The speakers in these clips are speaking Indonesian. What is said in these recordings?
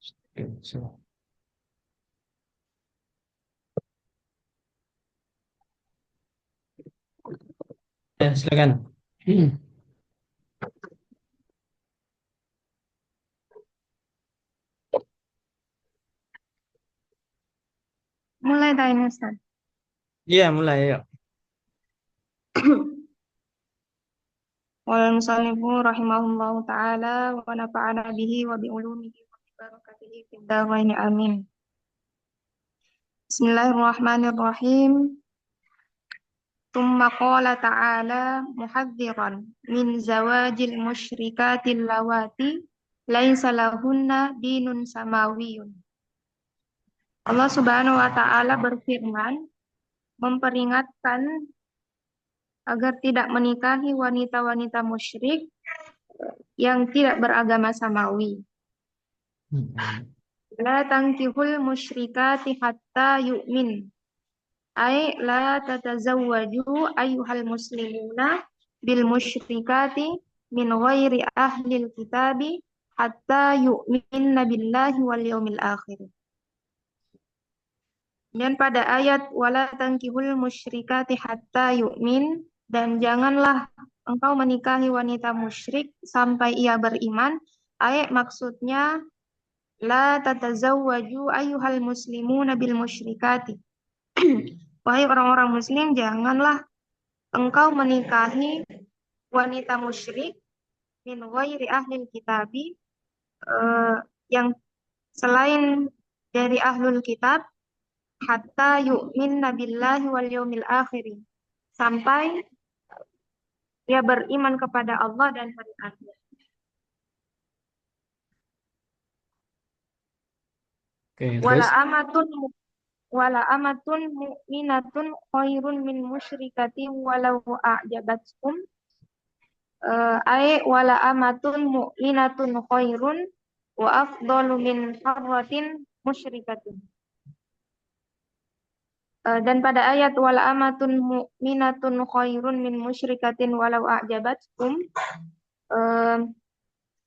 Oke, so. Silakan. Hmm. Mulai dari Ustaz. Iya, mulai yuk. Wal musannifu rahimahullahu taala wa nafa'ana bihi wa bi ulumihi wa bi barakatihi fid dharain amin. Bismillahirrahmanirrahim. Tsumma qala ta'ala muhadziran min zawajil musyrikatil lawati laisa lahunna dinun samawiyun. Allah Subhanahu wa taala berfirman memperingatkan agar tidak menikahi wanita-wanita musyrik yang tidak beragama samawi. Hmm. La tankihul musyrikati hatta yu'min. Ay la tatazawwaju ayyuhal muslimuna bil musyrikati min ghairi ahlil kitabi hatta yu'minna billahi wal yawmil akhir. Dan pada ayat wala tankihul musyrikati hatta yu'min, dan janganlah engkau menikahi wanita musyrik sampai ia beriman. Ayat maksudnya la tatazawwaju ayyuhal muslimuna bil musyrikati. Wahai orang-orang muslim, janganlah engkau menikahi wanita musyrik min ghairi ahlil kitabi, yang selain dari ahlul kitab, hatta yu'minna billahi wal yawmil akhir, sampai dia beriman kepada Allah dan hari akhir. Oke, Wala terus? amatun wala amatun mu'minatun khairun min musyrikatin walau a'jabatkum. Ay wala amatun mu'minatun khairun wa afdalu min harratin musyrikatin. Dan pada ayat wala amatun mu'minatun khairun min musyrikatin walau a'jabatkum, eh,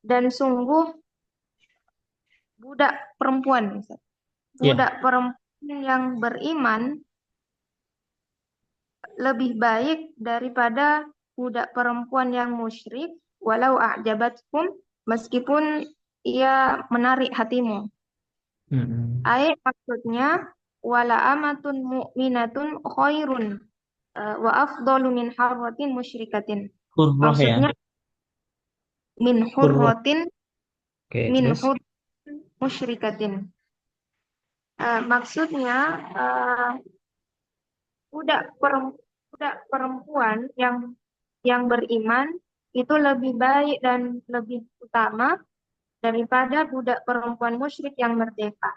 dan sungguh budak perempuan, Ustaz. Ya. Budak perempuan yang beriman lebih baik daripada budak perempuan yang musyrik walau a'jabatkum, meskipun ia menarik hatimu. Hmm. Ayat maksudnya wala amatun mu'minatun khairun, wa afdalu min harratin musyrikatin. Hurrah ya. Maksudnya min Hurrah. hurratin Oke, min terus? hurratin musyrikatin. Maksudnya uh, budak perempuan yang beriman itu lebih baik dan lebih utama daripada budak perempuan musyrik yang merdeka.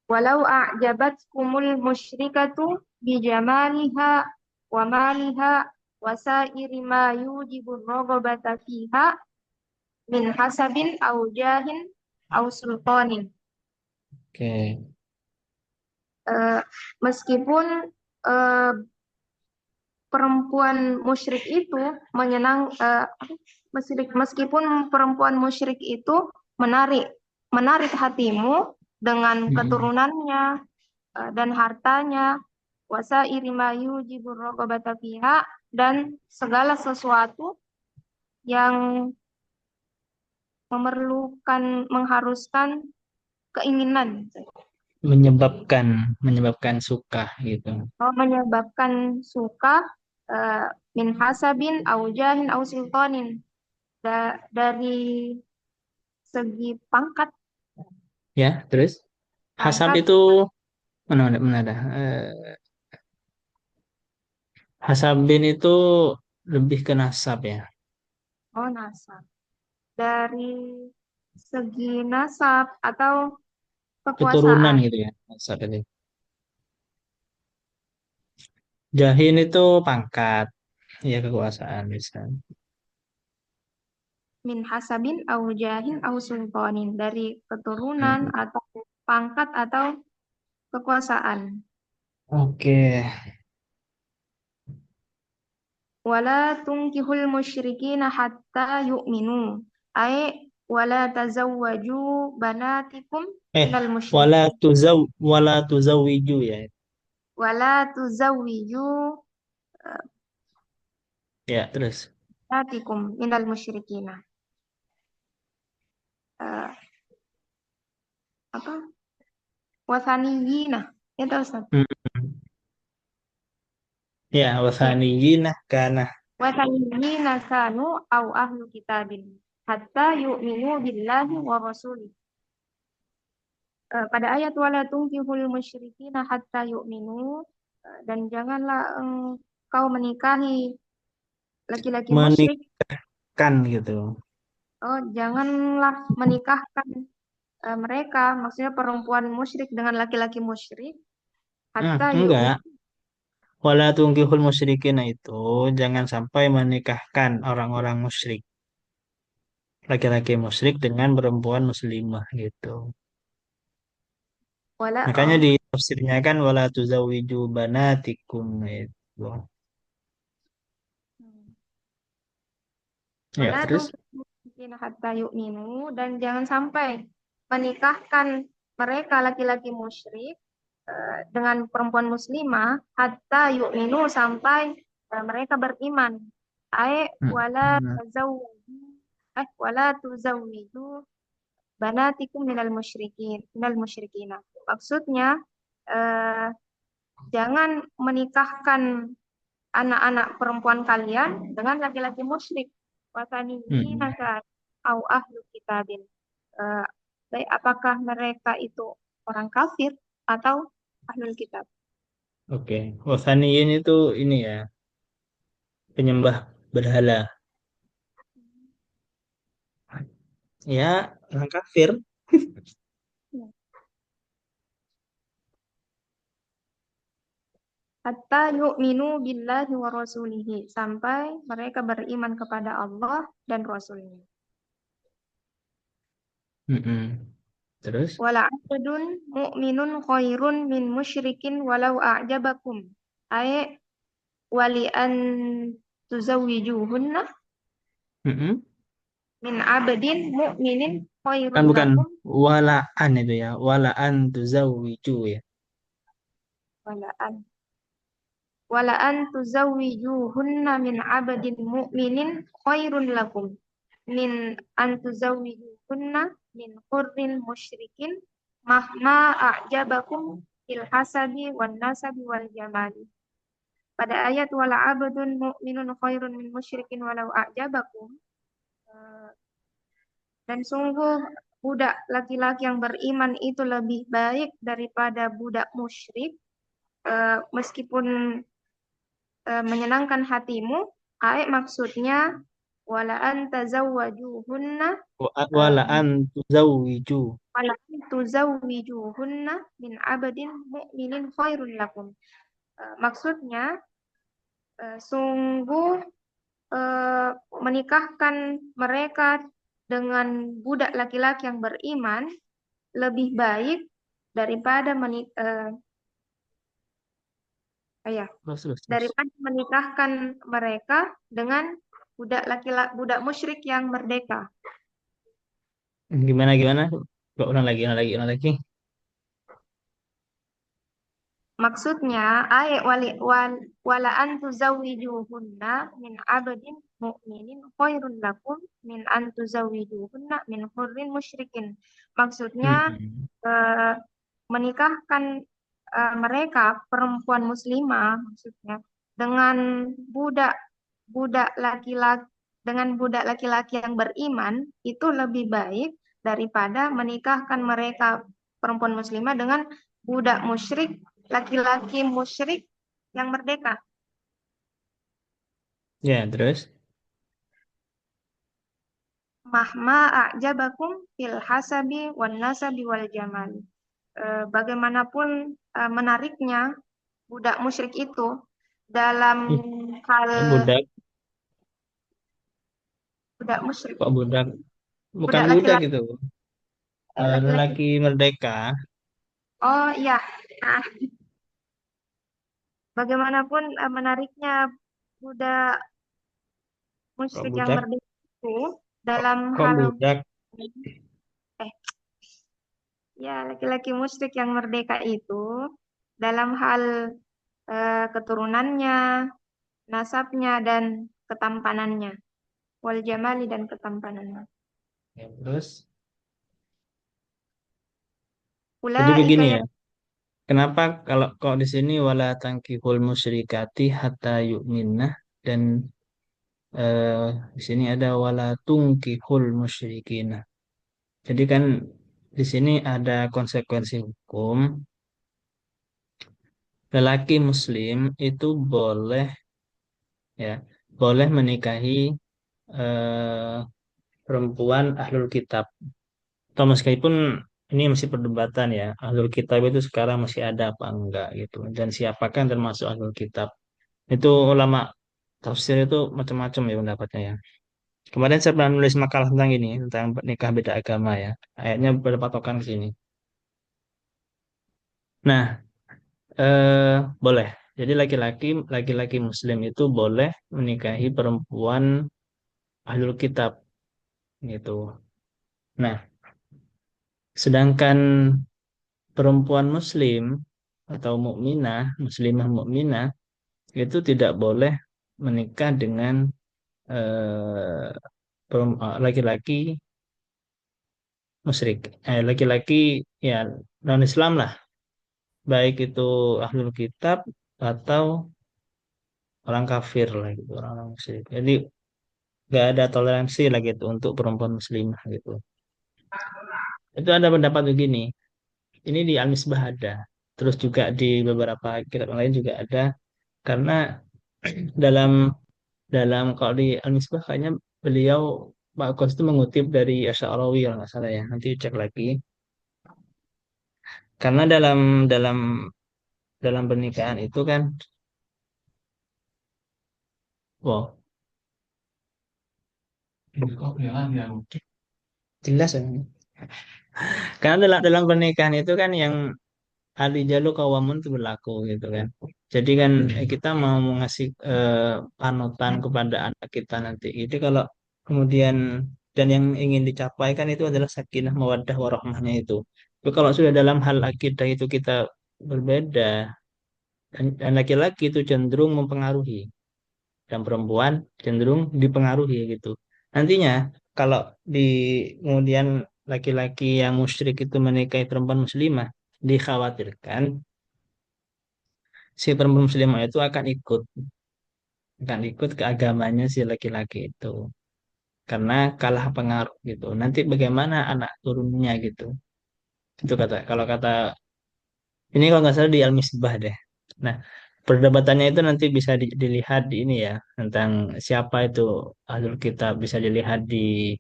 Walau a'jabatkumul musyrikatu bijamaliha wa maliha wa sairi ma yujibur raghabata fiha min hasabin au jahin au sultanin. Oke. Eh, Meskipun eh, perempuan musyrik itu meskipun perempuan musyrik itu menarik menarik hatimu dengan Hmm. keturunannya, dan hartanya, wasairi ma yujibur raghabata fiha, dan segala sesuatu yang mengharuskan keinginan, Menyebabkan suka gitu. menyebabkan suka, eh, min hasabin au jahin au sultanin, dari segi pangkat Ya, terus? Hasab pangkat itu mana ada? Hasabin itu lebih ke nasab ya. oh nasab, dari segi nasab atau Keturunan kekuasaan. gitu ya. Nasab itu. Jahin itu pangkat. Ya, kekuasaan bisa. Min hasabin au jahin au sultanin, dari keturunan Hmm. atau pangkat atau kekuasaan. Oke. Wala tunkihul musyrikina hatta yu'minu. Ay wala tazawwaju banatikum Eh, minal musyrik wala tuzawwiju ya. wala tuzawwiju Ya, terus. banatikum minal musyrikina. Eh, apa? Wathaniyina. Itu Ustaz. Hmm. Ya, Ya. wasaniyinah kana. Wathaniyina kanu au ahlu kitabin hatta yu'minu billahi wa rasulih. Pada ayat wala tunkihul musyrikina hatta yu'minu, dan janganlah engkau menikahi laki-laki musyrik. Menikahkan gitu. Oh, janganlah menikahkan mereka, maksudnya perempuan musyrik dengan laki-laki musyrik hatta yu'minu. Enggak. Wala tungkihul musyrikin itu jangan sampai menikahkan orang-orang musyrik. Laki-laki musyrik dengan perempuan muslimah gitu. Wala Makanya di tafsirnya kan wala tuzawwiju banatikum itu. Ya, wala terus? tunkihul musyrikina hatta yu'minu, dan jangan sampai menikahkan mereka laki-laki musyrik dengan perempuan muslimah hatta yu'minu, sampai mereka beriman. Ai Hmm. wala tuzawwiju banatikum minal musyrikina. Maksudnya eh, jangan menikahkan anak-anak perempuan kalian dengan laki-laki musyrik. Wataniyina Hmm. ka au ahlu kitabin. Eh, Baik, apakah mereka itu orang kafir atau ahlul kitab? Oke. Wasaniyin itu ini ya, penyembah berhala. Ya, orang kafir. Hatta yu'minu billahi wa rasulihi, sampai mereka beriman kepada Allah dan Rasulnya. Mm-mm. Terus? Wala abdun mu'minun khairun min musyrikin walau a'jabakum. Ay wali an tuzawijuhunna Mm-mm. min abdin mu'minin Kan khairun bukan lakum. walaan itu ya, walaan tuzawwiju ya. Wala an tuzawijuhunna min abdin mu'minin khairun lakum min an tuzawijuhunna min hurrin musyrikin mahma a'jabakum fil hasabi wan nasabi wal jamali. Pada ayat wala abdun mu'minun khairun min musyrikin walau a'jabakum, eh, dan sungguh budak laki-laki yang beriman itu lebih baik daripada budak musyrik, meskipun menyenangkan hatimu. Maksudnya wala anta zawwajuhunna, Walaan tuzawwiju. wala tuzawwijuhunna min abadin mu'minin khairun lakum. Maksudnya sungguh eh, menikahkan mereka dengan budak laki-laki yang beriman lebih baik daripada ya, Terus, terus, terus. daripada menikahkan mereka dengan budak musyrik yang merdeka. Gimana, gimana? Coba ulang lagi, ulang lagi, ulang lagi. Maksudnya ayat wala an tuzawwijuhunna min abdin mu'minin khairun lakum min an tuzawwijuhunna min hurrin musyrikin. Maksudnya Mm-mm. eh, menikahkan mereka perempuan muslimah, maksudnya dengan budak budak laki-laki budak laki-laki yang beriman itu lebih baik daripada menikahkan mereka perempuan muslimah dengan budak musyrik, laki-laki musyrik yang merdeka. Ya, terus? Mahma a'jabakum fil hasabi wan nasabi wal jamal. Bagaimanapun menariknya budak musyrik itu dalam Ih, hal kok budak? budak musyrik, Kok budak? Bukan budak budak laki-laki, itu. laki-laki. Lelaki merdeka. Oh iya, nah, bagaimanapun menariknya budak Kok musyrik yang budak? merdeka itu Kok, dalam kok hal budak? eh ya laki-laki musyrik yang merdeka itu dalam hal keturunannya, nasabnya dan ketampanannya, wal jamali dan ketampanannya. Ya, terus, jadi Ulaika begini ya ya. Kenapa kalau kok di sini wala tankihul musyrikati hatta yu'minnah dan eh, di sini ada wala tungkihul musyrikina. Jadi kan di sini ada konsekuensi hukum. Lelaki muslim itu boleh ya, boleh menikahi eh, perempuan ahlul kitab. Atau meskipun ini masih perdebatan ya, ahlul kitab itu sekarang masih ada apa enggak gitu. Dan siapakah yang termasuk ahlul kitab? Itu ulama tafsir itu macam-macam ya pendapatnya ya. Kemarin saya pernah nulis makalah tentang ini, tentang nikah beda agama ya. Ayatnya berpatokan ke sini. Nah, boleh. Jadi laki-laki Muslim itu boleh menikahi perempuan ahlul kitab gitu. Nah, sedangkan perempuan Muslim atau mukminah, muslimah mukminah itu tidak boleh menikah dengan eh, laki-laki musyrik, laki-laki ya non Islam lah, baik itu ahlul kitab atau orang kafir lah gitu, orang musyrik. Jadi nggak ada toleransi lagi gitu untuk perempuan muslimah gitu. Itu ada pendapat begini. Ini di Al-Misbah ada. Terus juga di beberapa kitab lain juga ada. Karena dalam dalam kalau di Al-Misbah kayaknya beliau Pak Kos itu mengutip dari Asy'arawi kalau nggak salah ya. Nanti cek lagi. Karena dalam dalam pernikahan itu kan, wow, jelas ya. Karena dalam pernikahan itu kan yang Alijalu kawamun itu berlaku gitu kan. Jadi kan kita mau ngasih panutan kepada anak kita nanti. Jadi kalau kemudian dan yang ingin dicapai kan itu adalah sakinah mawaddah warahmahnya itu. Tapi kalau sudah dalam hal akidah itu kita berbeda dan laki-laki itu cenderung mempengaruhi dan perempuan cenderung dipengaruhi gitu. Nantinya kalau di kemudian laki-laki yang musyrik itu menikahi perempuan muslimah dikhawatirkan si perempuan muslimah itu akan ikut ke agamanya si laki-laki itu karena kalah pengaruh gitu. Nanti bagaimana anak turunnya gitu. Itu kalau kata ini kalau nggak salah di Al-Misbah deh. Nah, perdebatannya itu nanti bisa dilihat di ini ya tentang siapa itu ahlul kitab bisa dilihat di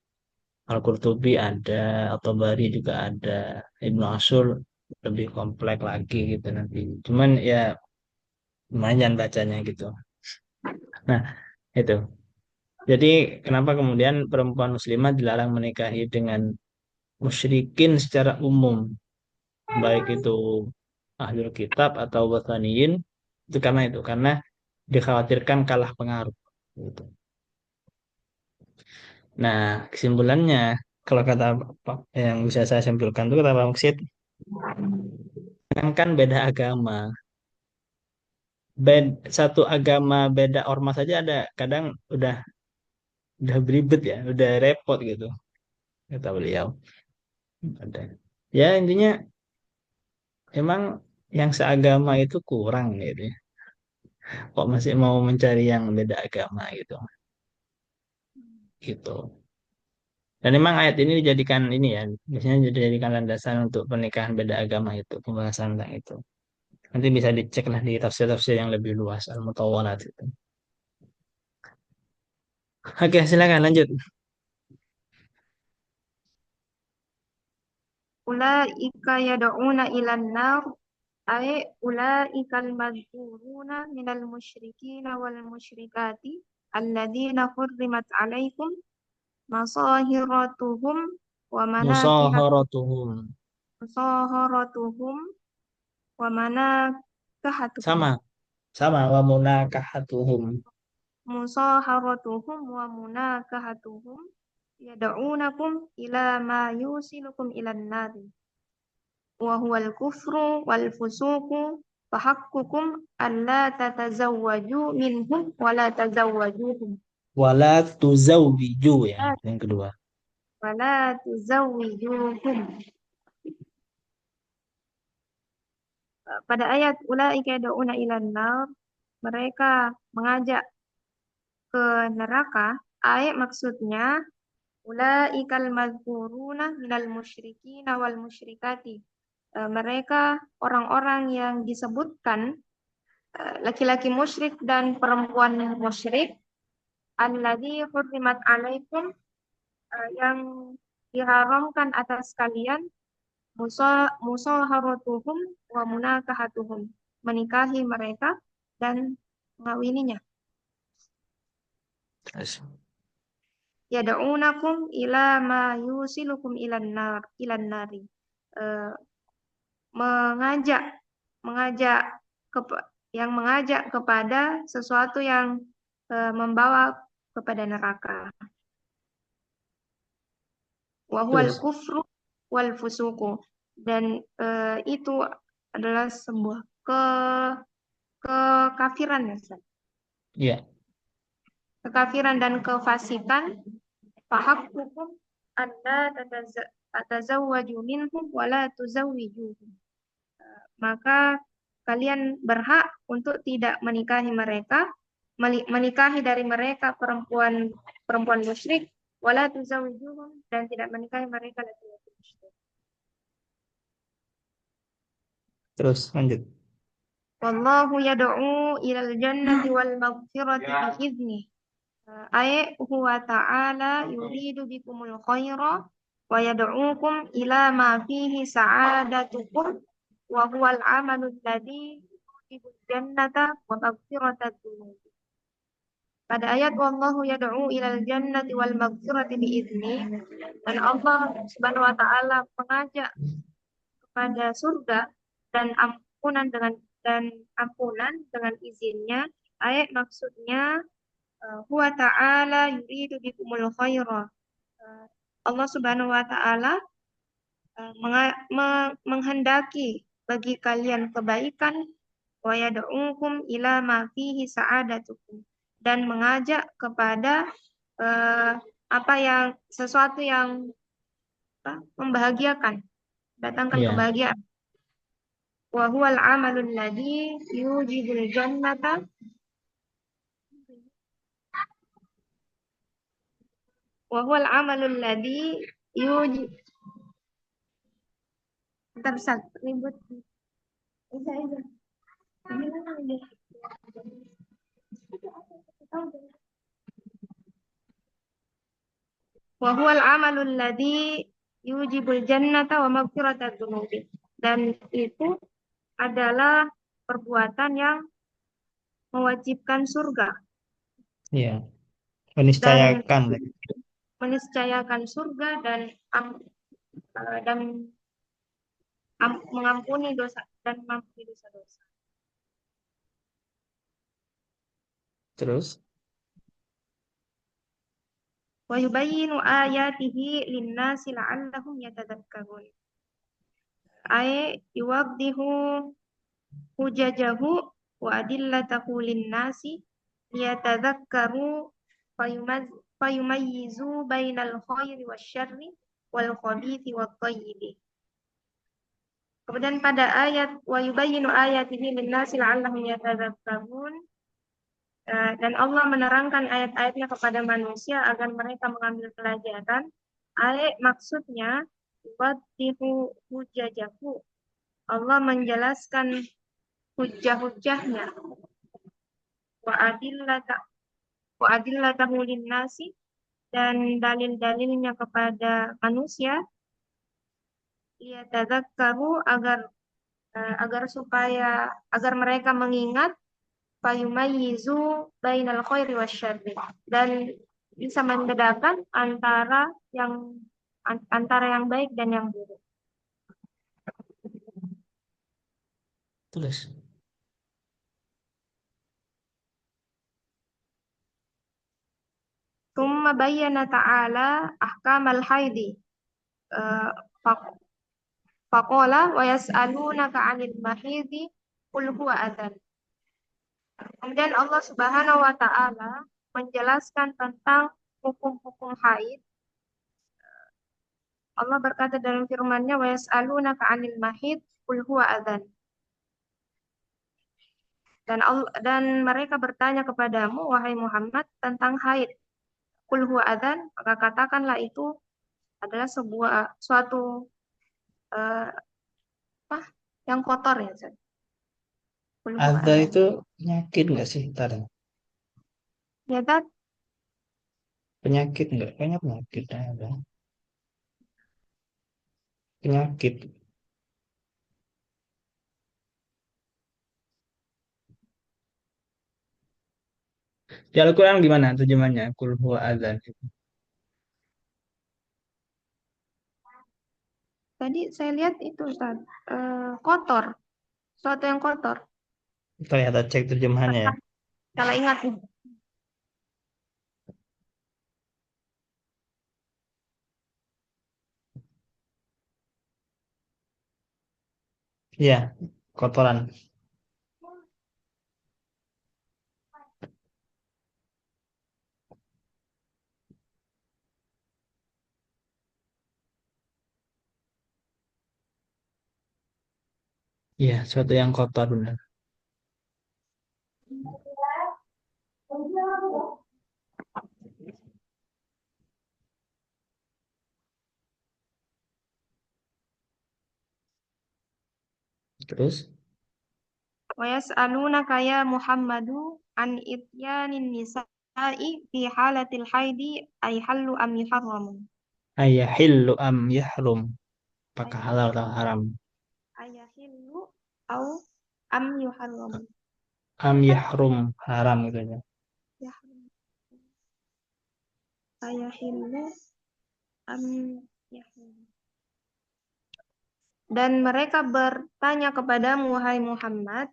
Al-Qurtubi ada, At-Tabari juga ada, Ibnu Ashur lebih kompleks lagi gitu nanti. Cuman ya lumayan bacanya gitu. Nah, itu. Jadi kenapa kemudian perempuan muslimah dilarang menikahi dengan musyrikin secara umum, baik itu ahlul kitab atau wataniyin, itu karena dikhawatirkan kalah pengaruh. Gitu. Nah, kesimpulannya, kalau kata yang bisa saya simpulkan itu kata Pak Muksid, kan beda agama, satu agama beda ormas saja ada, kadang udah beribet ya, udah repot gitu, kata beliau. Ada. Ya intinya emang yang seagama itu kurang gitu ya. Kok masih mau mencari yang beda agama gitu. Gitu. Dan memang ayat ini dijadikan ini ya, biasanya dijadikan landasan untuk pernikahan beda agama itu, pembahasan tentang itu. Nanti bisa dicek lah di tafsir-tafsir yang lebih luas, Al-Mutawwalat itu. Oke, silakan lanjut. ulaika yad'una ilan nar ay ulaikal madhkuruna minal musyrikin wal musyrikati alladzina hurrimat alaikum masahiratuhum wa manakiha Musaharatuhum. masaharatuhum wa manakahatuhum Sama, sama wa munakahatuhum. musaharatuhum wa munakahatuhum yad'unakum ila ma yusilukum ilan nar wa huwal kufru wal fusuqu fahaqqukum alla tatazawwaju minhum wa la tazawwajuhum Wala tuzawwiju ya, yang kedua. wa la tuzawwijuhum. Pada ayat ulaika yad'una ilan nar, mereka mengajak ke neraka. Ayat maksudnya ulaikal mazkuruna minal musyrikina wal musyrikati. Mereka orang-orang yang disebutkan laki-laki musyrik dan perempuan musyrik alladzi hurrimat alaikum, yang diharamkan atas kalian musaharatuhum wa munakahatuhum, menikahi mereka dan mengawininya. Terus. Yad'unakum ila ma yusilukum ilan nari. Eh, mengajak mengajak yang mengajak kepada sesuatu yang membawa kepada neraka. Wa huwal Terus. kufru wal fusuku, dan itu adalah sebuah kekafiran ya Ustaz. Ya, Kekafiran dan kefasikan. Fahaqqukum alla tatazawwaju minhum wa la tuzawwijuhum. Maka kalian berhak untuk tidak menikahi mereka, menikahi dari mereka perempuan perempuan musyrik, wala tuzawwijuhum, dan tidak menikahi mereka laki-laki musyrik. terus lanjut. Wallahu yad'u ilal jannati wal maghfirati bi'idznih. Ay huwa ta'ala yuridu bikumul khaira wa yad'ukum ila ma fihi sa'adatukum wa huwal amalul ladzi yujibul jannata wa maghfiratat dzunub. Pada ayat wallahu yad'u ilal jannati wal maghfirati bi'izni, dan Allah Subhanahu wa taala mengajak kepada surga dan ampunan dengan izinnya. Ayat maksudnya huwa ta'ala yuridu bikumul khaira. Allah Subhanahu wa taala menghendaki bagi kalian kebaikan, wa yad'ukum ila ma fihi sa'adatukum, dan mengajak kepada apa yang sesuatu yang membahagiakan, datangkan Ya, kebahagiaan. Wa huwal amalul ladzi yujibul jannata wa huwal amalul ladzi yujib. Bentar, Ustaz, ribut. Iya. Wa huwal amalul ladzi yujibul jannata wa maghfiratat dzunubi. Dan itu adalah perbuatan yang mewajibkan surga ya. dan Meniscayakan. meniscayakan surga dan mengampuni dosa dan mengampuni dosa-dosa. Terus. Wa yubayyinu ayatihi lin-nasi la'allahum yatadhakkarun. Ay yuwaddihu hujajahu wa adillatahu lin-nasi liyatadhakkaru fayumayyizu bainal khairi wasyarri wal khabithi wat thayyibi. Kemudian pada ayat wa yubayyinu ayatihi lin-nasi la'allahum yatadhakkarun, dan Allah menerangkan ayat-ayatnya kepada manusia agar mereka mengambil pelajaran. Ayat maksudnya yuwaddihu hujajahu, Allah menjelaskan hujah-hujahnya, wa adillatahu lin-nasi, dan dalil-dalilnya kepada manusia, liyatadzakkaru, agar mereka mengingat, fayumayyizu bainal khairi wasyarri, dan bisa membedakan antara yang baik dan yang buruk. Tulis. Tsumma Tsumma bayyana ta'ala ahkamal haidi. Eh, faq- Faqala wa yas'alunaka 'anil mahidi qul huwa adzan. Kemudian Allah Subhanahu wa taala menjelaskan tentang hukum-hukum haid. Allah berkata dalam firman-Nya wa yas'alunaka 'anil mahid qul huwa adzan. Dan mereka bertanya kepadamu wahai Muhammad tentang haid. Qul huwa adzan, maka katakanlah itu adalah suatu eh, apa? Yang kotor ya, Ustaz. Qul huwa Ada adzan. itu penyakit nggak sih? Ntar, Ya, Tat? penyakit nggak? Kayaknya penyakit ada. Penyakit. Di Al-Quran gimana terjemahnya? Kul huwa adzan. Tadi saya lihat itu, Ustaz. Kotor, suatu yang kotor. Ternyata cek terjemahannya ya. Kalau ingat, Iya, kotoran. Iya, suatu yang kotor benar. Terus, wa yas'alunaka ya Muhammadu an ityanin nisa'i fi halatil haidi ay hallu am yuharramu. ayahillu am yahrum. Ay Apakah halal atau haram? ayahillu au am yuharramu. Am Benar kan? yahrum, haram gitu ya. Ya, ayahillu am yahrum. Dan mereka bertanya kepadamu wahai Muhammad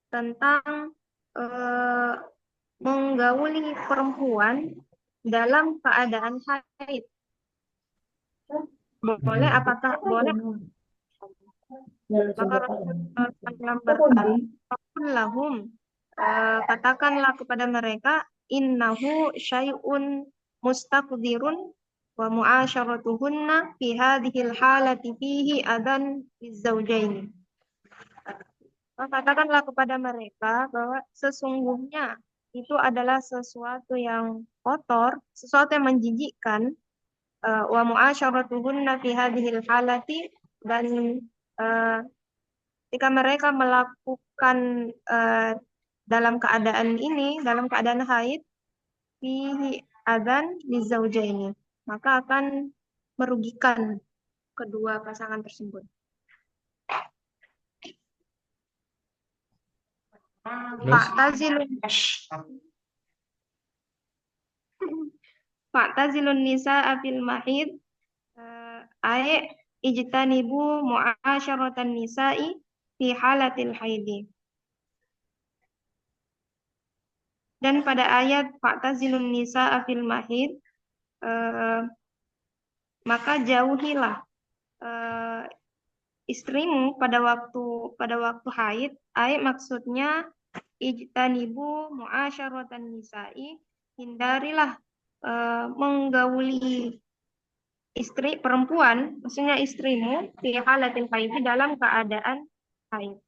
tentang eh, menggauli perempuan dalam keadaan haid. Boleh Hmm. apakah boleh? Maka Rasulullah SAW berkata, "Qul lahum, katakanlah kepada mereka, innahu syai'un mustaqdirun wa mu'asyaratuhunna fi hadhil halati fihi adan lizzaujaini." Katakanlah kepada mereka bahwa sesungguhnya itu adalah sesuatu yang kotor, sesuatu yang menjijikkan, wa mu'asyaratuhunna fi hadhil halati, dan eh, ketika mereka melakukan eh, dalam keadaan ini, dalam keadaan haid, fihi adzan lizaujaini, maka akan merugikan kedua pasangan tersebut. Terus, Fa'tazilun Fa'tazilun nisa'a fil mahid, ay ijtanibu mu'asyaratan nisa'i fi halatil haidi. Dan pada ayat fa'tazilun nisa'a fil mahid, eh, maka jauhilah eh, istrimu pada waktu haid. Ay maksudnya ijtanibu mu'asyaratan nisa'i, hindarilah menggauli istri perempuan, maksudnya istrimu fi halatil haid, dalam keadaan haid.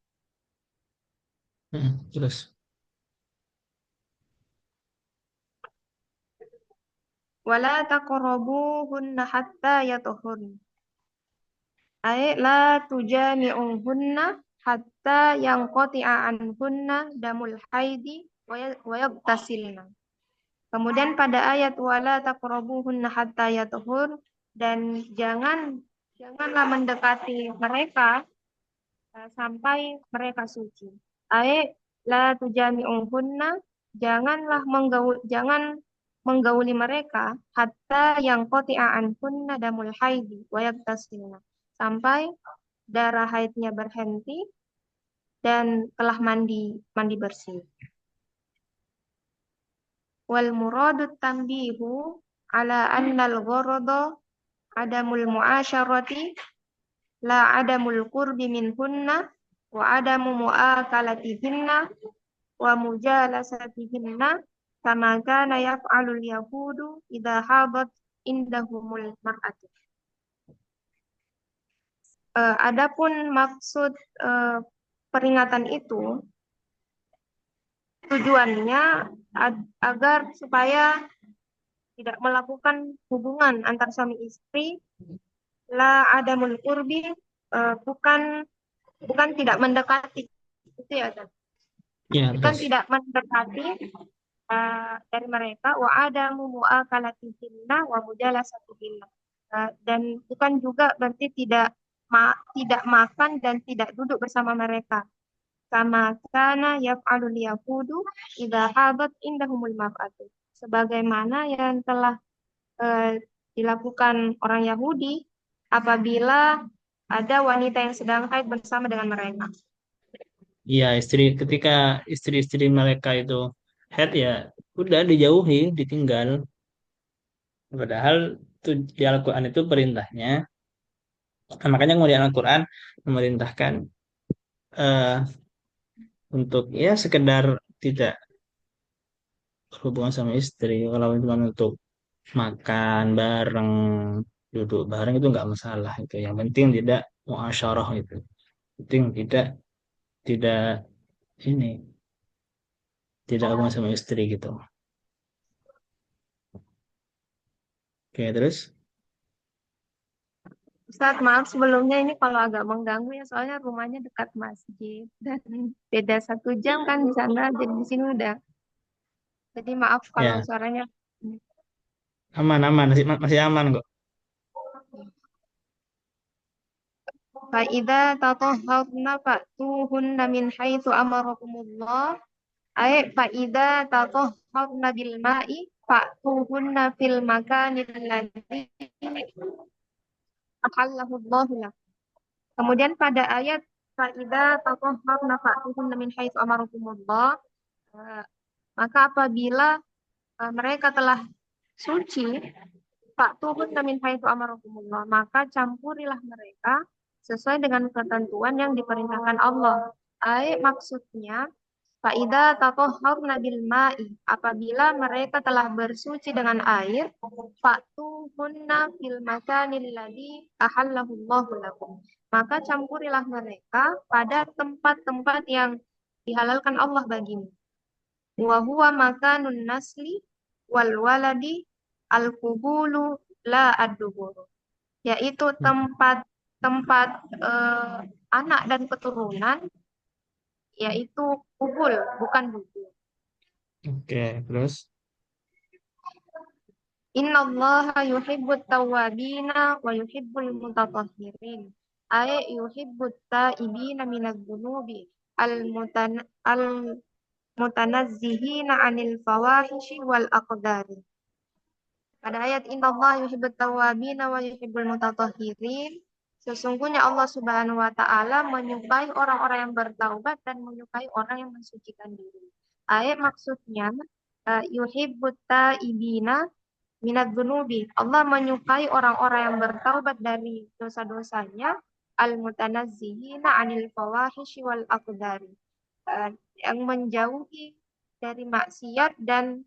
terus. Wala taqrabuhunna hatta yatahurna. Ay la tujami'uhunna hatta yanqati'a anhunna damul haidi wa yagtasilna. Kemudian pada ayat wala taqrabuhunna hatta yatahur, dan janganlah mendekati mereka sampai mereka suci. Ay la tujami'uhunna, jangan menggauli mereka hatta yang qati'a anhunna damul haidi wa yagtasilna, sampai darah haidnya berhenti dan telah mandi bersih. Wal muradu tanbihu ala anna al-gharada adamul mu'asyarati la adamul qurbi minhunna wa adamu mu'akalatihinna wa mujalasatihinna kama kana yaf'alul yahudu idha hadat indahumul mar'atu. Adapun maksud peringatan itu tujuannya agar supaya tidak melakukan hubungan antar suami istri, la adamul qurbi, bukan bukan tidak mendekati, itu ya Ustaz. Ya, Bukan terus. tidak mendekati dari mereka, wa adamu muakalatihinna wa mujalasatihinna. Dan bukan juga berarti tidak makan dan tidak duduk bersama mereka. Kama kana yaf'alul yahudu idza hadat indahumul mar'atu. Sebagaimana yang telah dilakukan orang Yahudi apabila ada wanita yang sedang haid bersama dengan mereka. Iya, ketika istri-istri mereka itu head ya udah dijauhi, ditinggal. Padahal tuh di Al-Quran itu perintahnya. Nah, makanya kemudian Al-Quran memerintahkan eh, untuk ya sekedar tidak berhubungan sama istri. Kalau cuma untuk makan bareng, duduk bareng itu nggak masalah itu. Yang penting tidak muasyarah itu. Penting tidak ini tidak hubungan sama istri gitu. Oke, terus Ustaz, maaf sebelumnya ini kalau agak mengganggu ya, soalnya rumahnya dekat masjid dan beda 1 jam kan di sana, jadi di sini udah. Jadi maaf kalau ya suaranya. aman aman masih aman kok. Fa'idha tatahharna fa'tuhunna min haitsu amarakumullah. Ay fa'idha tatahharna bil ma'i fa'tuhunna fil makanil ladzi ahallahu Allahu lakum. Kemudian pada ayat fa'idha tatahharna fa'tuhunna min haitsu amarakumullah, eh, maka apabila mereka telah suci, fa'tuhunna min haitsu amarakumullah, maka campurilah mereka sesuai dengan ketentuan yang diperintahkan Allah. Maksudnya faida tatahharna bil ma'i, apabila mereka telah bersuci dengan air, fa'tuhunna fil makanil ladzi ahallahu Allahu lakum. Maka campurilah mereka pada tempat-tempat yang dihalalkan Allah bagimu. Wa huwa makanun nasli wal waladi al qubulu la ad-duburu, yaitu tempat anak dan keturunan, yaitu kubul, bukan dubur. Oke, terus Innallaha yuhibbut tawwabina wa yuhibbul mutatahhirin. Ay yuhibbut taibina minadz dzunubi al mutanazzihina 'anil fawahishi wal aqdari. Pada ayat innallaha yuhibbut tawwabina wa yuhibbul mutatahhirin, sesungguhnya Allah Subhanahu wa taala menyukai orang-orang yang bertaubat dan menyukai orang yang mensucikan diri. Ayat maksudnya yuhibbut taibina minadz dzunubi. Allah menyukai orang-orang yang bertaubat dari dosa-dosanya, al-mutanazzihina 'anil fawahishi wal aqdari. Yang menjauhi dari maksiat dan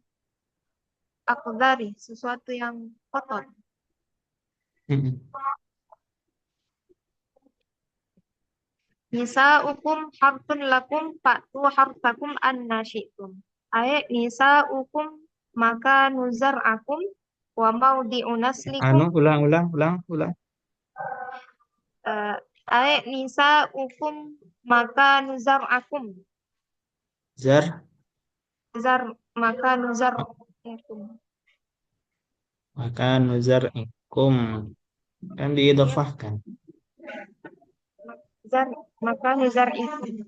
aqdari, sesuatu yang kotor. mm-mm. Nisa'ukum hartun lakum fa'tu hartakum anna syi'tum. Nisa'ukum maka nuzar'akum wa maudi'u naslikum. Ulang. Nisa'ukum maka nuzar'akum. Zar Zar maka nuzar'akum. maka nuzar ikum kan diidofahkan. Zar maka nuzar'ikum.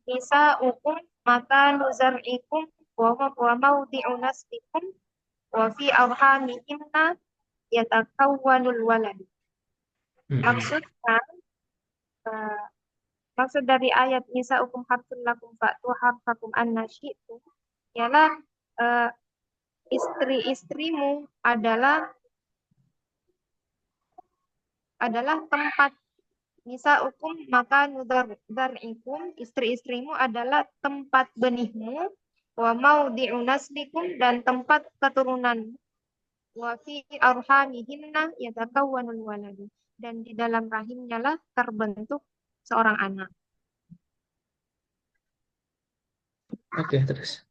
Nisa'ukum maka nuzar'ikum wa maudi'u naslikum wa fi arhamihimna yatakawwanul walad. Mm-mm. Maksudnya, eh, maksud dari ayat nisa'ukum hartun lakum fa'tu harfakum anna syi'tum ialah eh, istri-istrimu adalah tempat nisaukum, maka dzar'ikum, istri-istrimu adalah tempat benihmu, wa maudhi'u naslikum, dan tempat keturunan, wa fi arhamihinna yatakawwanul waladu, dan di dalam rahimnya lah terbentuk seorang anak. Oke, terus.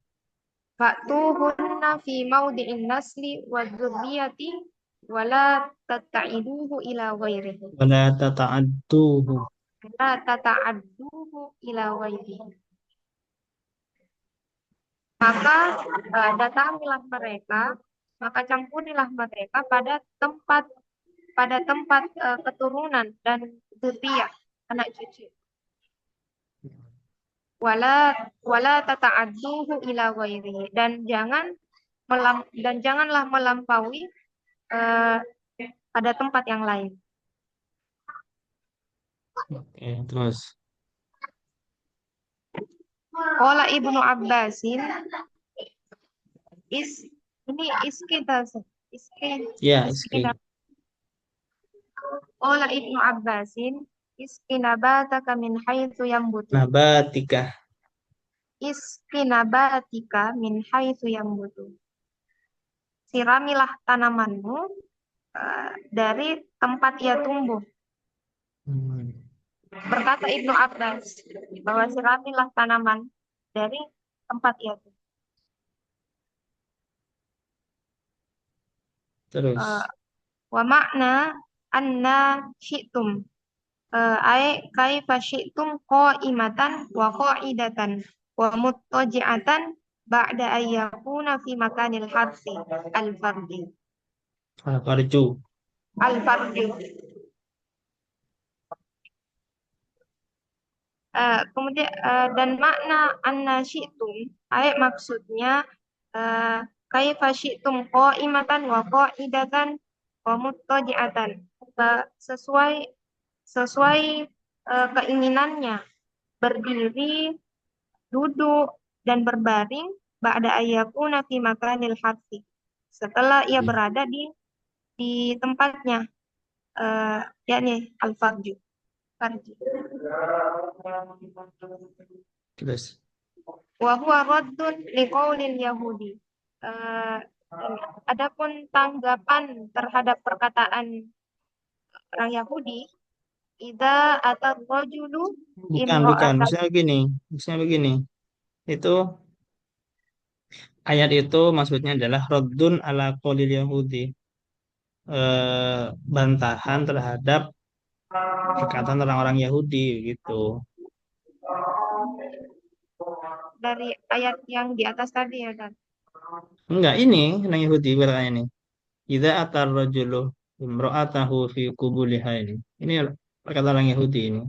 Fa'tuhunna fi maudhi'in nasli wa dzurriyyati wa la tatta'iduhu ila ghairihi. Wala tata'adduhu. La tata'adduhu ila ghairihi. Maka datangilah mereka, maka campurilah mereka pada tempat keturunan dan dzurriyyah, anak cucu. Wala wala tata'adduhu ila ghairihi, dan janganlah melampaui eh, pada tempat yang lain. Oke, terus. Qala Ibnu Abbasin is ini iskitas iskin Ya, iskina iski. Qala Ibnu Abbasin iskinabataka min haitsu yambutu. Nabatika. Iskinabatika min haitsu yambutu. Siramilah tanamanmu dari tempat ia tumbuh. Hmm. Berkata Ibnu Abbas bahwa siramilah tanaman dari tempat ia tumbuh. Eh, Terus. wa makna anna syi'tum, ay kaifa syi'tum qa'imatan wa qa'idatan wa muttaji'atan ba'da ayyakuna fi makanil hadfi al-fardi. Al-Farju. Al-fardi. Kemudian dan makna anna syi'tum, ay maksudnya eh, kaifa syi'tum qa'imatan wa qa'idatan wa muttaji'atan. Sesuai sesuai keinginannya, berdiri, duduk, dan berbaring ba'da ayyakuna fi makanil hadfi, setelah ia berada di tempatnya, yakni al-farju, farji. Terus. Wa huwa raddun liqaulil yahudi. Eh, Adapun tanggapan terhadap perkataan orang Yahudi, idza atar rajulu Bukan, bukan. imra'atan. Misalnya begini. Misalnya begini. Itu ayat itu maksudnya adalah Raddun ala qaulil Yahudi. Bantahan terhadap perkataan orang-orang Yahudi gitu. Dari ayat yang di atas tadi ya kan. Enggak, ini orang Yahudi berkata ini. Idza atar rajulu imra'atahu fi qubuliha ini. Ini perkataan orang Yahudi ini.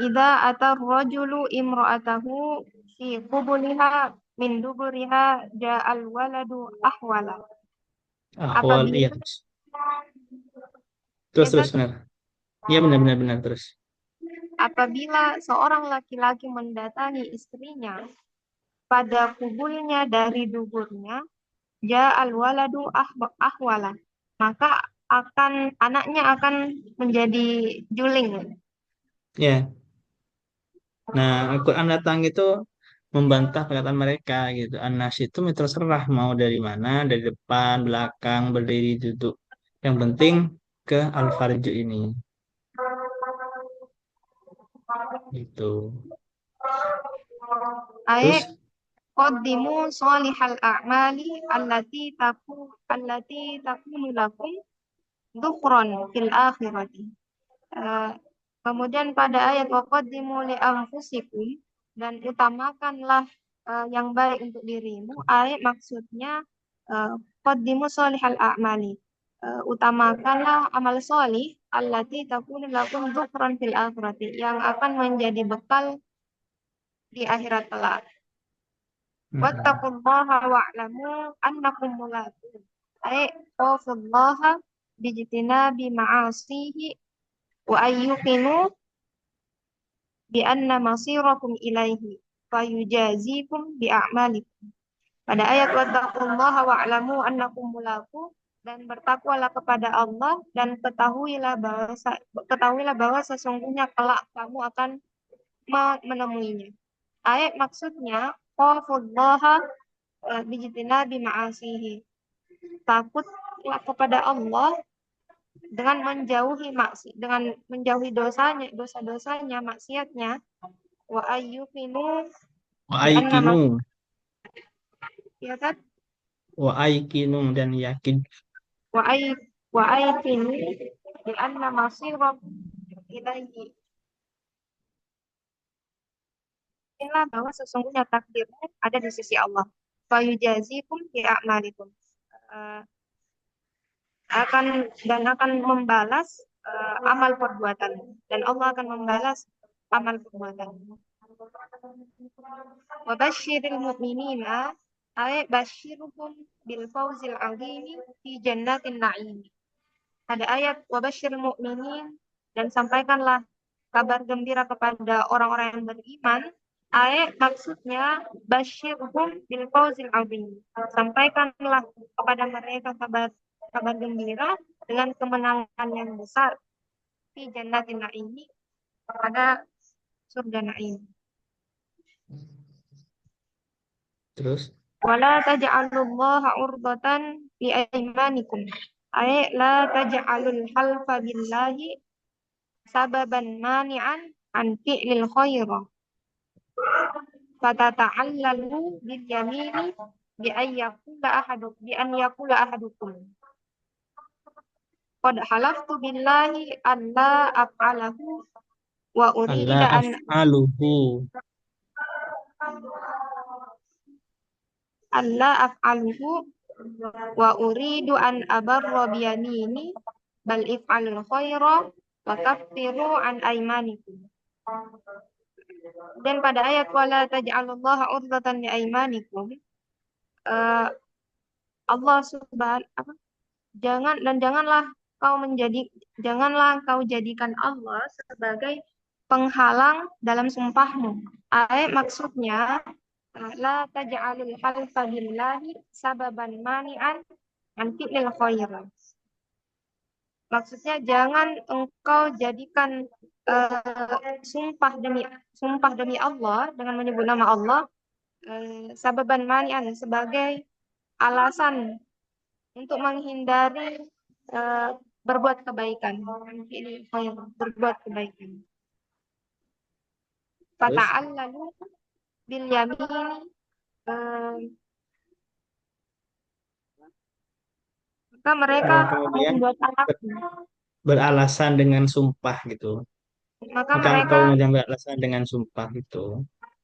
Idza atar rajulu imra'atahu fi qubuliha min duburiha ja'al waladu ahwala. Ahwal, iya Apabila terus. Terus, kita terus, benar. Iya, benar, benar, benar, terus. apabila seorang laki-laki mendatangi istrinya pada kubulnya dari duburnya, ja'al waladu ahwala, maka anaknya akan menjadi juling. Ya. Nah, Al-Quran datang itu membantah perkataan mereka gitu. Anas itu terserah mau dari mana, dari depan, belakang, berdiri, duduk. Yang penting ke Al-Farju ini. Gitu. Ae Terus, qaddimu sholihal a'mali allati takunu lakum dzukran fil akhirati. Eh, Kemudian pada ayat waqaddimu li anfusikum, dan utamakanlah yang baik untuk dirimu. Ayat maksudnya qaddimu sholihal a'mali. Utamakanlah amal solih allati takunu lakum dzukran fil akhirati, yang akan menjadi bekal di akhirat kelak. mm-mm. Wattaqullaha wa'lamu annakum mulaquh. Ay khafullaha bijtinabi ma'asihi wa ayyukinu bi anna masirakum ilaihi fayujazikum bi a'malikum. Pada ayat wattaqullaha wa'lamu annakum mulaku, dan bertakwalah kepada Allah dan ketahuilah bahwa sesungguhnya kelak kamu akan menemuinya. Ayat maksudnya khafullaha bijtinabi ma'asihi. Takutlah kepada Allah dengan menjauhi dosanya, dosa-dosanya, maksiatnya. Wa ayyukinu Wa bi anna aikinu, ya kan? wa aikinu dan yakin. Wa ay wa ayyukinu bi anna masirah ilaihi. Yakinlah bahwa sesungguhnya takdirmu ada di sisi Allah. Fayujazikum bi a'malikum. Eh, akan membalas amal perbuatan, dan Allah akan membalas amal perbuatan. Wa basyiril mu'minina ay basyiruhum bil fawzil azimi fi jannatin na'im. Ada ayat wa basyiril mu'minin, dan sampaikanlah kabar gembira kepada orang-orang yang beriman. Ayat maksudnya basyirhum bil fawzil azim. Sampaikanlah kepada mereka kabar kabar gembira dengan kemenangan yang besar di jannatin na'im, pada surga na'im. Terus, Wala taj'alullaha urdatan fi aymanikum. Ay la taj'alul halfa billahi sababan mani'an an fi'lil khairah. Fatata'allalu bil yamini bi an yakula ahadukum. Qad halaftu billahi alla af'alahu wa Allah urida an af'aluhu. alla af'aluhu wa uridu an abarra biyamini bal if'alul khaira wa kaffiru an aymanikum. Dan pada ayat wala taj'alullaha urdatan li aymanikum, eh, Allah subhanahu janganlah kau jadikan Allah sebagai penghalang dalam sumpahmu. Ayat maksudnya la taj'alul halfa billahi sababan mani'an an fi'lil khair. Maksudnya jangan engkau jadikan sumpah demi Allah dengan menyebut nama Allah sababan mani'an sebagai alasan untuk menghindari eh, berbuat kebaikan. Fi'lil khair, berbuat kebaikan. Terus, Fata'allalu bil yamini, eh, maka mereka kemudian membuat ber- alasan. beralasan dengan sumpah gitu. Maka Maka engkau mereka kemudian beralasan dengan sumpah gitu.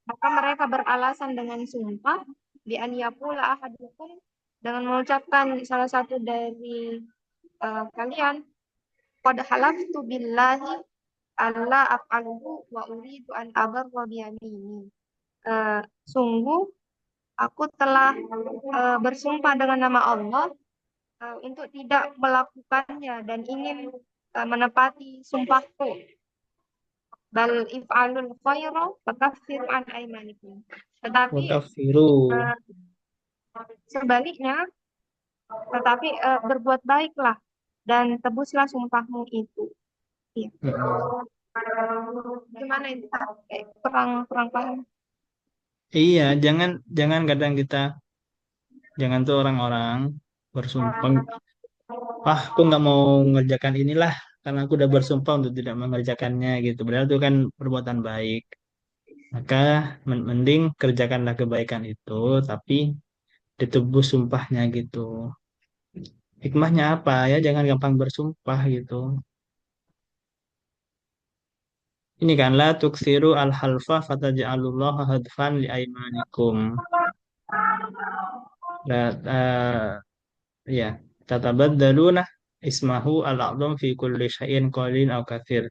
maka mereka beralasan dengan sumpah bi an yaqula ahadukum, dengan mengucapkan salah satu dari kalian, qad halaftu billahi alla af'aluhu wa uridu an abarra bi yamini. Sungguh aku telah bersumpah dengan nama Allah untuk tidak melakukannya dan ingin menepati sumpahku. Bal if'alul khaira wa kaffiru an aymanikum. Wa Tetapi kafiru. eh, sebaliknya, berbuat baiklah dan tebuslah sumpahmu itu. Iya. Mm-mm. Gimana itu? Kurang kurang paham. Iya, jangan jangan kadang kita jangan tuh orang-orang bersumpah, ah aku nggak mau mengerjakan inilah karena aku udah bersumpah untuk tidak mengerjakannya gitu. Padahal itu kan perbuatan baik. Maka mending kerjakanlah kebaikan itu, tapi ditebus sumpahnya gitu. Hikmahnya apa ya? Jangan gampang bersumpah gitu. Ini kan la tuksiru al-halfa fataj'alullaha hadfan li aymanikum. Ya, tatabaddaluna ismahu al-a'zam fi kulli syai'in qalin aw katsir.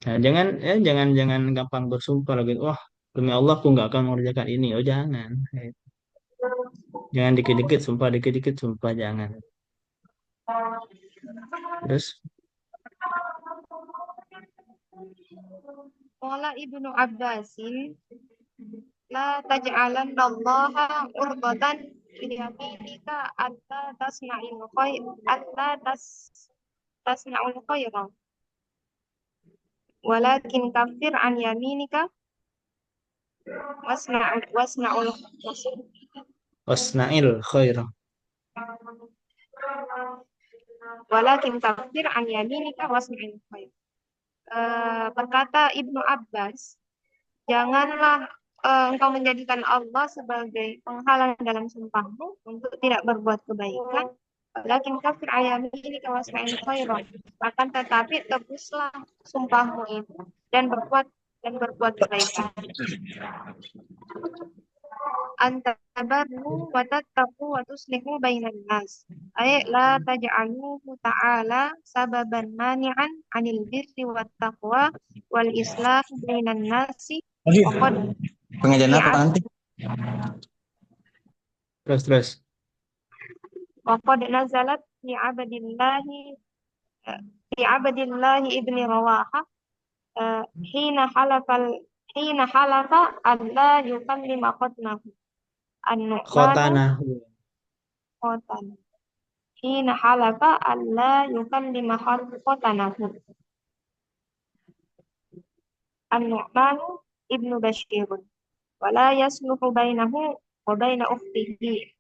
Nah, jangan gampang bersumpah lagi. Wah, demi Allah aku nggak akan mengerjakan ini. Oh, jangan. Jangan dikit-dikit sumpah jangan. Terus Qala Ibnu Abbasin la taj'alanna Allaha urdatan liyaminika alla tasna'il khair alla tasna'ul khaira walakin kafir an yaminika wasna'ul Wasna'il khairah. walakin kafir an yaminika wasna'il khair. Berkata Ibnu Abbas, janganlah engkau menjadikan Allah sebagai penghalang dalam sumpahmu untuk tidak berbuat kebaikan. Walakin kafir ayamini kawasna'il khairan. Akan tetapi tebuslah sumpahmu itu dan berbuat kebaikan. Antabarru wa tattaqu wa tuslihu bainan nas. Ay la taj'aluhu ta'ala sababan mani'an 'anil birri wat taqwa wal islah bainan nasi wa qad Pengajian apa bi'at nanti? Terus. wa qad nazalat fi abdillahi ibni Rawaha eh, hina halafal hina halafa alla yukallima qatnahu an-nu'manu Khotanahu. qatan hina halafa alla yukallima qatnahu an-nu'manu ibnu Bashir wala yasluhu bainahu wa baina ukhtihi.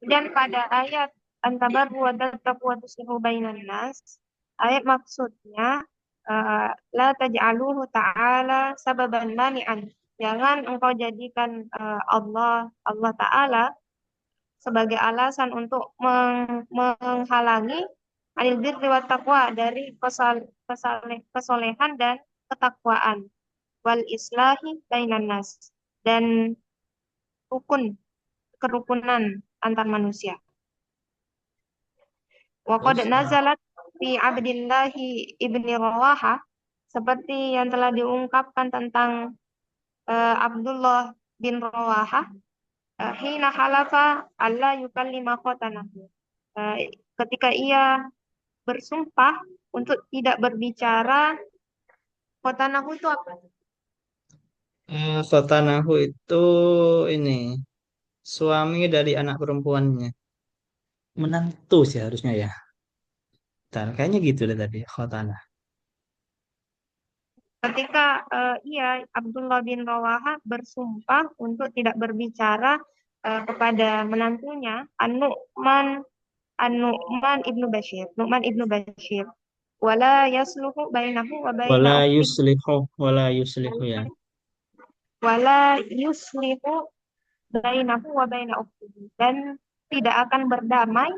Dan pada ayat antabarru wa tattaqu wa tuslihu bainan nas, ayat maksudnya la taj'aluhu ta'ala sababan mani'an. Jangan engkau jadikan Allah Ta'ala sebagai alasan untuk menghalangi anil birri wat taqwa dari kesolehan dan ketakwaan wal islahi bainan nas dan kerukunan antar manusia. Wa qad Terus. nazalat fi Abdillahi ibni Rawaha seperti yang telah diungkapkan tentang Abdullah bin Rawaha hina halafa alla yukallima khotanahu. Ketika ia bersumpah untuk tidak berbicara, khotanahu itu apa? Khotanahu itu ini suami dari anak perempuannya. Menantu sih harusnya ya. Bentar, kayaknya gitu deh tadi khotanah. Ketika ia Abdullah bin Rawaha bersumpah untuk tidak berbicara kepada menantunya An-Nu'man ibnu Bashir, Nu'man ibnu Bashir, wala yasluhu bainahu wa baina Wala ukhtihi, yuslihu, wala yuslihu ya. wala yuslihu bainahu wa baina ukhtihi, dan tidak akan berdamai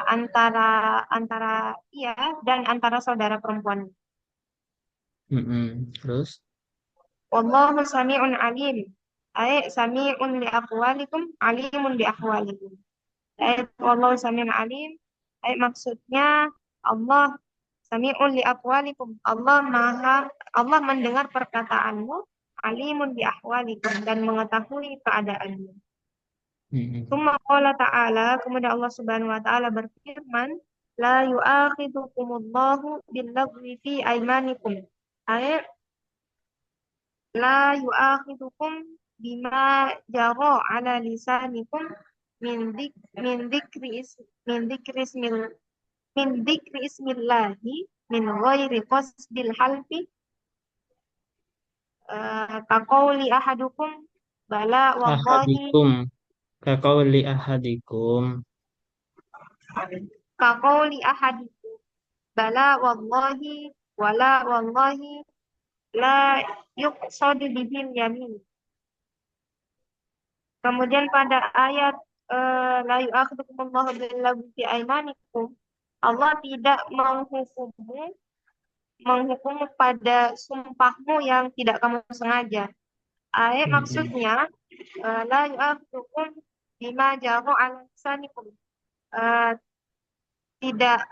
antara antara ia dan antara saudara perempuan. Terus. Wallahu sami'un alim. Ay sami'un li aqwalikum, alimun bi ahwalikum. Ayat wallahu sami'un alim. Ayat maksudnya Allah sami'un li aqwalikum. Allah mendengar perkataanmu, alimun bi ahwalikum dan mengetahui keadaanmu. Mm-mm. Tsumma qala ta'ala, kemudian Allah Subhanahu wa taala berfirman, la yu'akhidhukumullahu bil-lagwi fi aymanikum. Ayat la yu'akhidukum bima jaro ala lisanikum min dzikri ismillahi min ghairi qasdil halfi kaqauli ahadukum bala wallahi Ahadikum. Kaqauli ahadikum. kaqauli ahadikum bala wallahi wala wallahi la yuqsadu bihil yamin. Kemudian pada ayat la yu'akhidhukumullahu bil-lagwi fi aymanikum, Allah tidak menghukum pada sumpahmu yang tidak kamu sengaja. Ayat Mm-mm. maksudnya la yu'akhidhukum bima jaru ala lisanikum. Eh, tidak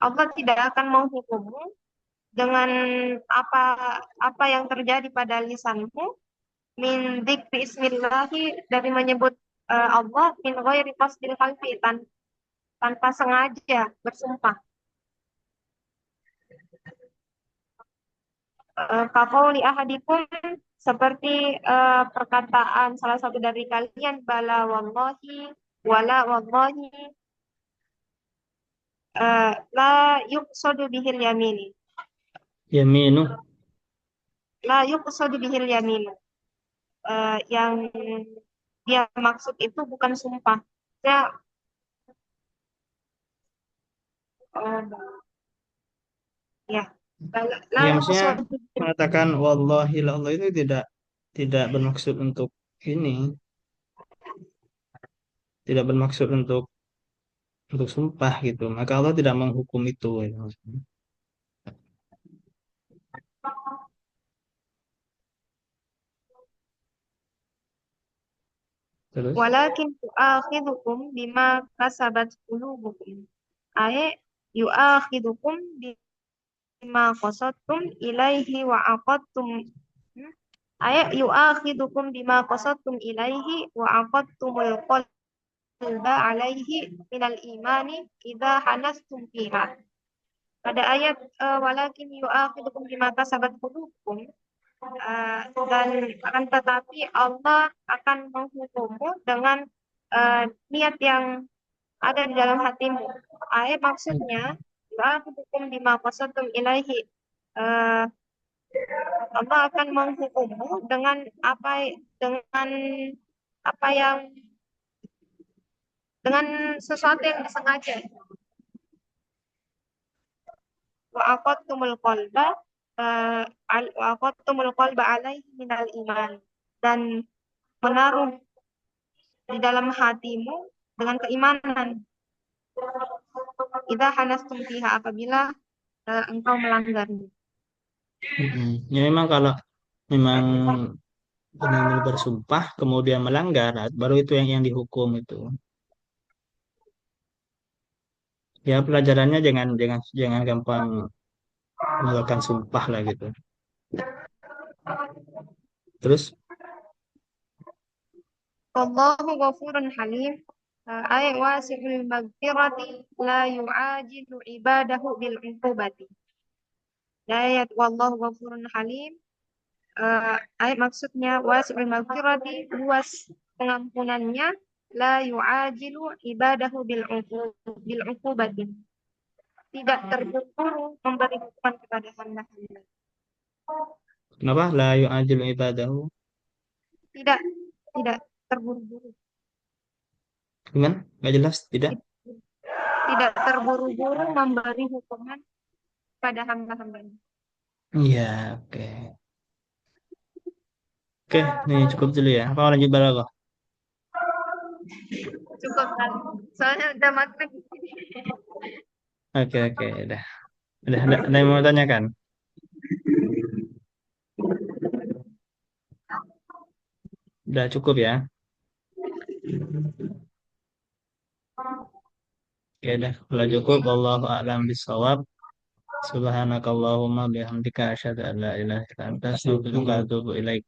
Allah tidak akan menghukummu dengan apa apa yang terjadi pada lisanmu min dzikri ismillahi dari menyebut Allah min ghairi qasdil khalfi tanpa sengaja bersumpah. Kaqauli ahadikum seperti perkataan salah satu dari kalian bala wallahi wala wallahi la yuqsadu bihil yamini Yaminu. la yuqsadu bihil yaminu. Yang dia maksud itu bukan sumpah. Ya, ya. La Ya maksudnya yuqsadu mengatakan wallahi la Allah itu tidak bermaksud untuk ini, tidak bermaksud untuk sumpah gitu. Maka Allah tidak menghukum itu gitu, maksudnya. Terus walakin tu'akhidukum bima kasabat qulubukum. Ay yu'akhidukum bima qasadtum ilaihi wa aqadtum. Ay yu'akhidukum bima qasadtum ilaihi wa aqadtumul qalba alaihi minal imani idza hanastum fiha. Pada ayat walakin yu'akhidukum bima kasabat qulubukum, dan akan tetapi Allah akan menghukummu dengan niat yang ada di dalam hatimu. Ayat maksudnya yu'akhidukum bima qasadtum ilaihi. Eh, Allah akan menghukummu dengan apa yang dengan sesuatu yang disengaja. Wa aqadtumul qalba wa aqadtumul qalba alaihi minal iman, dan menaruh di dalam hatimu dengan keimanan. Idza hanastum fiha, apabila engkau melanggarnya. ya memang kalau memang benar-benar bersumpah kemudian melanggar, baru itu yang dihukum itu. Ya pelajarannya jangan jangan jangan gampang mengeluarkan sumpah lah gitu. Terus Wallahu ghafurun halim. Ay wasi'ul maghfirati la yu'ajilu ibadahu bil uqubati. Ayat wallahu ghafurun halim. Ayat maksudnya wasi'ul maghfirati, luas pengampunannya, la yu'ajilu ibadahu bil uqubati. Tidak terburu-buru memberi hukuman kepada hamba-hamba. kenapa la yu'ajilu ibadahu? Tidak, tidak terburu-buru. Gimana? Nggak jelas, tidak? Tidak terburu-buru memberi hukuman pada hamba-hambanya. Iya, oke. Oke, nih cukup dulu ya. Apa mau lanjut balaghah? Cukup kan? Soalnya udah maghrib. Oke, oke, udah. Udah, ada yang mau tanyakan? Udah cukup ya. Oke, udah. Kalau cukup, wallahu a'lam bishawab. Subhanakallahumma bihamdika asyhadu an la ilaha illa anta astaghfiruka wa atubu ilaik.